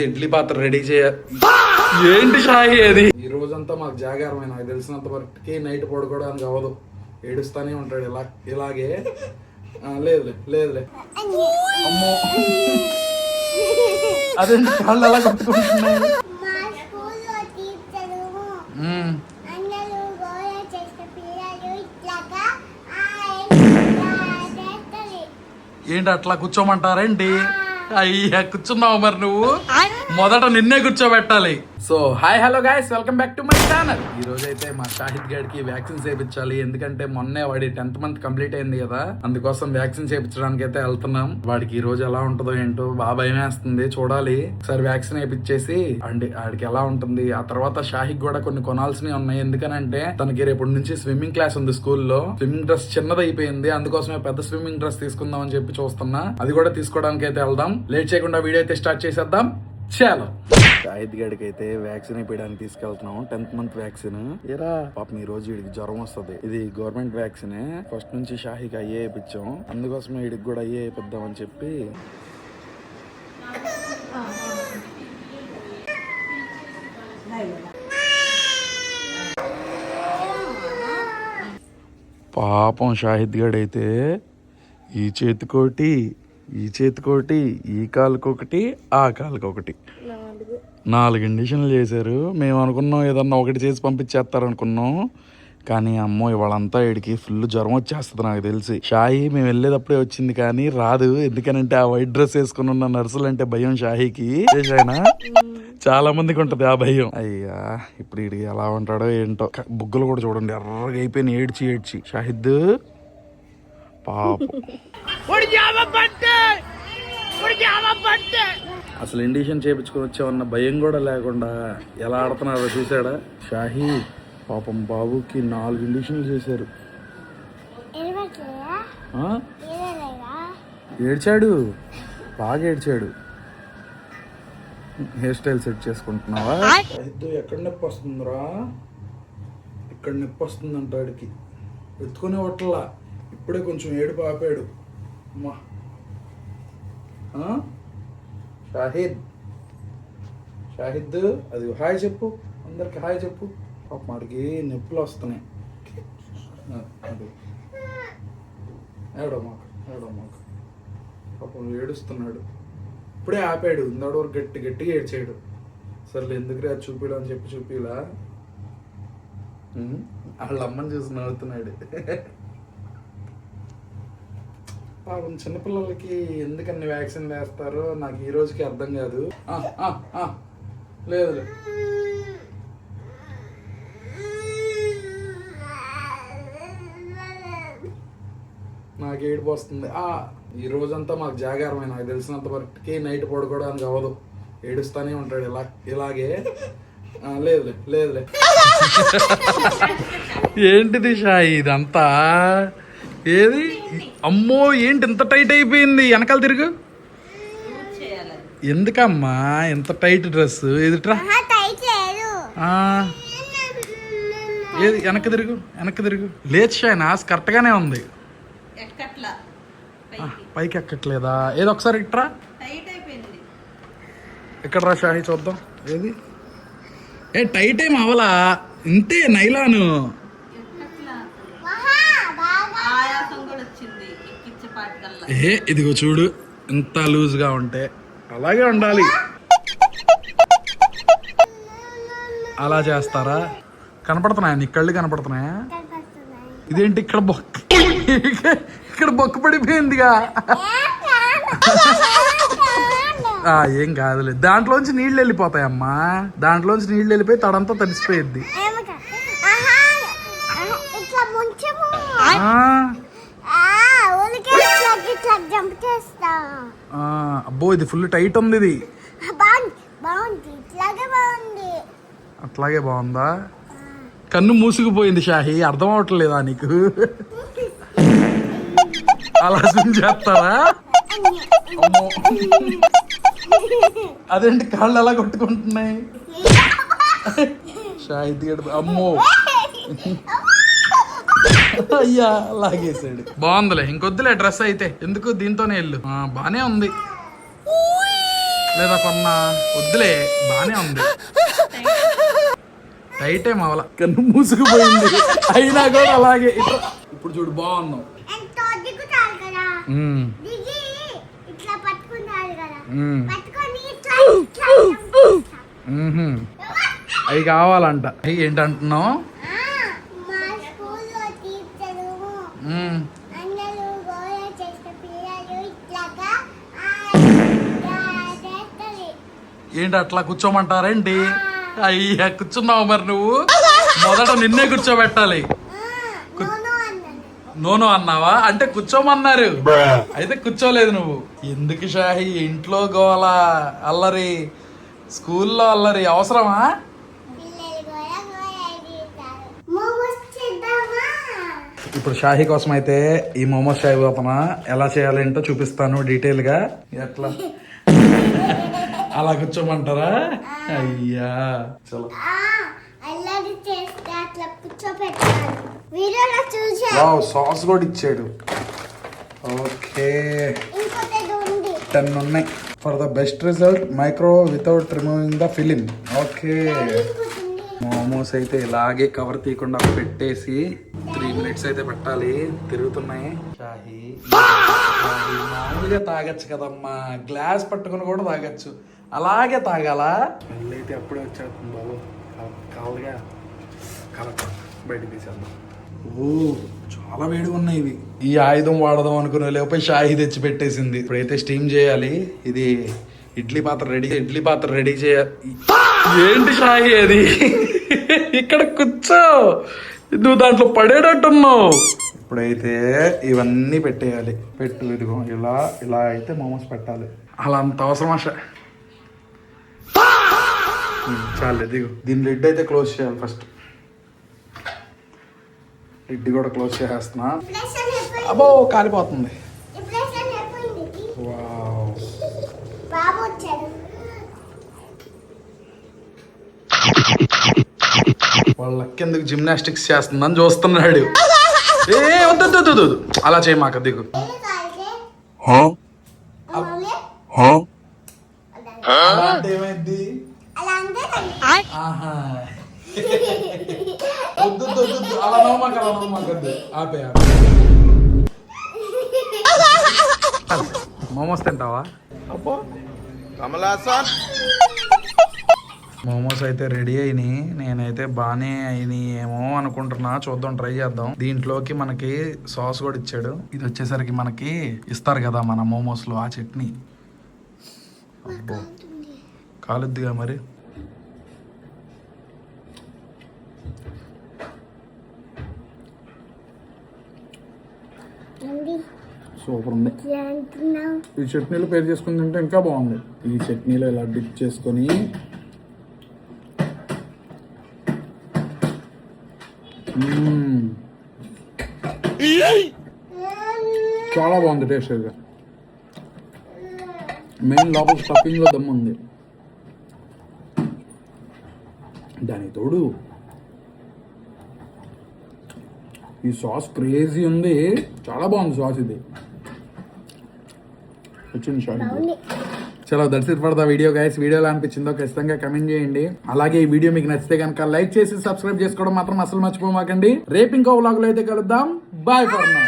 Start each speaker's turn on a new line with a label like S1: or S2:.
S1: ఇడ్లీ పాత్ర రెడీ చేయ ఏంటి షాయి అది. ఈ రోజంతా మాకు జాగారమైన నాకు తెలిసినంత వరకు నైట్ పడుకోవడానికి అవ్వదు, ఏడుస్తానే ఉంటాడు ఇలాగే. లేదులే లేదులే అమ్మో అదేంటి కాళ్ళు అలా కొట్టుకుంటున్నాయి. ఏంటి అట్లా కూర్చోమంటారేంటి? అయ్యా కూర్చున్నావు మరి నువ్వు, మొదట నిన్నే కూర్చోబెట్టాలి. So hi hello guys, welcome back to my channel. ఈ రోజు అయితే మా షాహిద్ గడికి వ్యాక్సిన్ చేయించాలి, ఎందుకంటే మొన్నే వాడి 10th మంత్ కంప్లీట్ అయింది కదా, అందుకోసం వ్యాక్సిన్ చేయించడానికి అయితే వెళ్తున్నాం. వాడికి ఈ రోజు ఎలా ఉంటుందో ఏంటో బాగా భయం వేస్తుంది, చూడాలి. ఒకసారి వ్యాక్సిన్ వేయించేసి అండి వాడికి ఎలా ఉంటుంది. ఆ తర్వాత షాహిద్ కూడా కొన్ని కొనాల్సినవి ఉన్నాయి, ఎందుకనంటే తనకి రేపటి నుంచి స్విమ్మింగ్ క్లాస్ ఉంది స్కూల్లో. స్విమ్మింగ్ డ్రెస్ చిన్నది అయిపోయింది, అందుకోసమే పెద్ద స్విమ్మింగ్ డ్రెస్ తీసుకుందాం అని చెప్పి చూస్తున్నా. అది కూడా తీసుకోవడానికి అయితే వెళ్దాం. లేట్ చేయకుండా వీడియో అయితే స్టార్ట్ చేసేద్దాం. చాలు షాహిద్ గడికి అయితే వ్యాక్సిన్ వేయడానికి తీసుకెళ్తున్నాం, 10th మంత్ వ్యాక్సిన్. ఏరా పాపం ఈ రోజు వీడికి జ్వరం వస్తుంది. ఇది గవర్నమెంట్ వ్యాక్సిన్. ఫస్ట్ నుంచి షాహికి అయ్యే వేయించాం, అందుకోసమే వీడికి కూడా అయ్యే వేయిద్దామని చెప్పి. పాపం షాహిద్ గడ్ అయితే ఈ చేతికోటి ఈ చేతికోటి, ఈ కాలుకొకటి, ఆ కాలుకొకటి, 4 ఇండిషన్లు చేశారు. మేము అనుకున్నాం ఏదన్నా ఒకటి చేసి పంపించేస్తారనుకున్నాం, కానీ అమ్మో ఇవాళంతా వీడికి ఫుల్ జ్వరం వచ్చేస్తుంది నాకు తెలిసి. షాహి మేము వెళ్ళేటప్పుడే వచ్చింది కానీ రాదు, ఎందుకనంటే ఆ వైట్ డ్రెస్ వేసుకుని ఉన్న నర్సులు అంటే భయం షాహికి. చాలా మందికి ఉంటది ఆ భయం. అయ్యా ఇప్పుడు వీడికి ఎలా ఉంటాడో ఏంటో. బుగ్గలు కూడా చూడండి ఎర్రగా అయిపోయిన ఏడ్చి ఏడ్చి. షాహిద్ పాపం అసలు ఇండిషన్ చేయించుకుని వచ్చామన్న భయం కూడా లేకుండా ఎలా ఆడుతున్నారో చూసాడా షాహి. పాపం బాబుకి 4 ఇండిషన్లు చేశారు. ఏడ్చాడు, బాగా ఏడ్చాడు. హెయిర్ స్టైల్ సెట్ చేసుకుంటున్నావా? ఎక్కడ నొప్పి వస్తుందిరా? ఇక్కడ నొప్పి వస్తుందంట వాడికి, ఎత్తుకునే వట్లా. ఇప్పుడే కొంచెం ఏడుపు ఆపాడు. అమ్మా షాహిద్ షాహిద్ అది హాయ్ చెప్పు, అందరికి హాయ్ చెప్పు. పాప వాడికి నొప్పులు వస్తున్నాయి. అది ఏడమాకు పాపం ఏడుస్తున్నాడు. ఇప్పుడే ఆపాడు, ఇందాడు వరకు గట్టిగా ఏడ్చాడు. సర్లే ఎందుకు అది చూపిలా అని చెప్పి చూపిలా. వాళ్ళ అమ్మని చూసి నవ్వుతున్నాడు. పాపం చిన్నపిల్లలకి ఎందుకన్ని వ్యాక్సిన్ వేస్తారో నాకు ఈ రోజుకి అర్థం కాదు. లేదు నాకు ఏడుపు వస్తుంది. ఈ రోజంతా మాకు జాగారమైన నాకు తెలిసినంత వరకు నైట్ పడుకోవడానికి అవ్వదు, ఏడుస్తానే ఉంటాడు ఇలాగే. లేదులే లేదులే ఏంటిది షాయి ఇదంతా? ఏది అమ్మో ఏంటి ఇంత టైట్ అయిపోయింది? వెనకాల తిరుగు. ఎందుకమ్మా ఎంత టైట్ డ్రెస్? ఎదుట్రా ఏది వెనక్కి తిరుగు. లేచి షాయినా కరెక్ట్ గానే ఉంది, పైకి ఎక్కట్లేదా? ఏది ఒకసారి ఇట్రా. ఎక్కడ రా షాహి చూద్దాం. ఏది టైట్ ఏం అవలా, ఇంతే నైలాను. ఇదిగో చూడు, ఇంత లూజ్ గా ఉంటే అలాగే ఉండాలి. అలా చేస్తారా? కనపడుతున్నాయా నీకు? కళ్ళు కనపడుతున్నాయా? ఇదేంటి ఇక్కడ బొక్క పడిపోయిందిగా. ఏం కాదులే, దాంట్లోంచి నీళ్ళు వెళ్ళిపోతాయమ్మా. దాంట్లోంచి నీళ్ళు వెళ్ళిపోయి తడంతా తడిసిపోయింది. అబ్బో ఇది ఫుల్ టైట్ ఉంది. ఇది అట్లాగే బాగుందా? కన్ను మూసుకుపోయింది షాహి, అర్థం అవట్లేదా నీకు? అలా చేస్తారా? అదేంటి కాళ్ళు అలా కొట్టుకుంటున్నాయి? షాహిద్ గడు అమ్మో అయ్యా లాగేసాడు. బాగుందిలే, ఇంకొద్దులే డ్రెస్ అయితే, ఎందుకు దీంతోనే వెళ్ళు. బానే ఉంది. లేదా కొన్నా వద్దులే, బానే ఉంది. టైటే మావల కన్ను మూసుకుపోయింది అయినా కూడా అలాగే. ఇప్పుడు చూడు బాగున్నావు. అవి కావాలంట. ఏంటంటున్నావు? ఏంటి అట్లా కూర్చోమంటారేంటి? అయ్యా కూర్చున్నావు మరి నువ్వు. మొదట నిన్నే కూర్చోబెట్టాలి. నోనో అన్నావా? అంటే కూర్చోమన్నారు, అయితే కూర్చోలేదు నువ్వు. ఎందుకు షాహి ఇంట్లో గోల, అల్లరి, స్కూల్లో అల్లరి అవసరమా? ఇప్పుడు షాహి కోసం అయితే ఈ మోమోస్ షాహి పోతున్నా. ఎలా చేయాలేంటో చూపిస్తాను డీటెయిల్ గా. ఎట్లా అలా కూర్చోమంటారా? అయ్యా చలో. సాస్ కూడా ఇచ్చాడు. ఓకే 10 ఉన్నాయి. For the best result micro without removing the film. Okay momos అయితే ఇలాగే కవర్ తీయకుండా పెట్టేసి 3 minutes అయితే పెట్టాలి. తిరుగుతున్నాయి. షాహి మామూలుగా తాగొచ్చు కదమ్మా, గ్లాస్ పట్టుకుని కూడా తాగొచ్చు. అలాగే తాగాలా? అయితే అప్పుడే వచ్చేస్తుంది బాబు. కావాలిగా బయటకు తీసేద్దాం. ఓ చాలా వేడిగా ఉన్నాయి ఇవి. ఈ ఆయుధం వాడదాం అనుకునే లేకపోతే షాహి తెచ్చి పెట్టేసింది. ఇప్పుడైతే స్టీమ్ చేయాలి. ఇది ఇడ్లీ పాత్ర రెడీ చేయాలి. ఏంటి షాహి అది? ఇక్కడ కూర్చో, నువ్వు దాంట్లో పడేటట్టున్నావు. ఇప్పుడైతే ఇవన్నీ పెట్టేయాలి. ఇదిగో ఇలా అయితే మోమోస్ పెట్టాలి. అలా అంత అవసరమా? చాలు దిగు. దీని లిడ్ అయితే క్లోజ్ చేయాలి ఫస్ట్. లిడ్ కూడా క్లోజ్ చేసేస్తున్నా. అబ్బో కాలిపోతుంది. వాళ్ళ కిందకి జిమ్నాస్టిక్స్ చేస్తుందని చూస్తున్నాడు. ఏ వద్దు అలా చేయమాక, దిగు. అంటే ఏమైంది? అలా నవ్వమాకద్దు. ఆపే మోమోస్ తింటావా? అబ్బో మోమోస్ అయితే రెడీ అయినాయి. నేనైతే బాగానే అయినాయి ఏమో అనుకుంటున్నా. చూద్దాం, ట్రై చేద్దాం. దీంట్లోకి మనకి సాస్ కూడా ఇచ్చాడు. ఇది వచ్చేసరికి మనకి ఇస్తారు కదా మన మోమోస్ లో ఆ చట్నీ. అబ్బో కాలుద్దిగా మరి. సూపర్ ఉంది. ఈ చట్నీలో పేరు చేసుకుని తింటే ఇంకా బాగుంది. ఈ చట్నీలో ఇలా డిప్ చేసుకొని చాలా బాగుంది టేస్ట్. అయితే మెయిన్ లోపల స్టఫింగ్ లో దమ్ము ఉంది. దానికి తోడు ఈ సాస్ క్రేజీ ఉంది. చాలా బాగుంది సాస్. ఇది వచ్చింది షార్ట్. చలో that's it for the video guys. Video ఎలా అనిపించిందో ఖచ్చితంగా కమెంట్ చేయండి. అలాగే ఈ వీడియో మీకు నచ్చితే కనుక లైక్ చేసి సబ్స్క్రైబ్ చేసుకోవడం మాత్రం అసలు మర్చిపోమాకండి. రేపు ఇంకో వ్లాగ్ లో అయితే కలుద్దాం. Bye for now.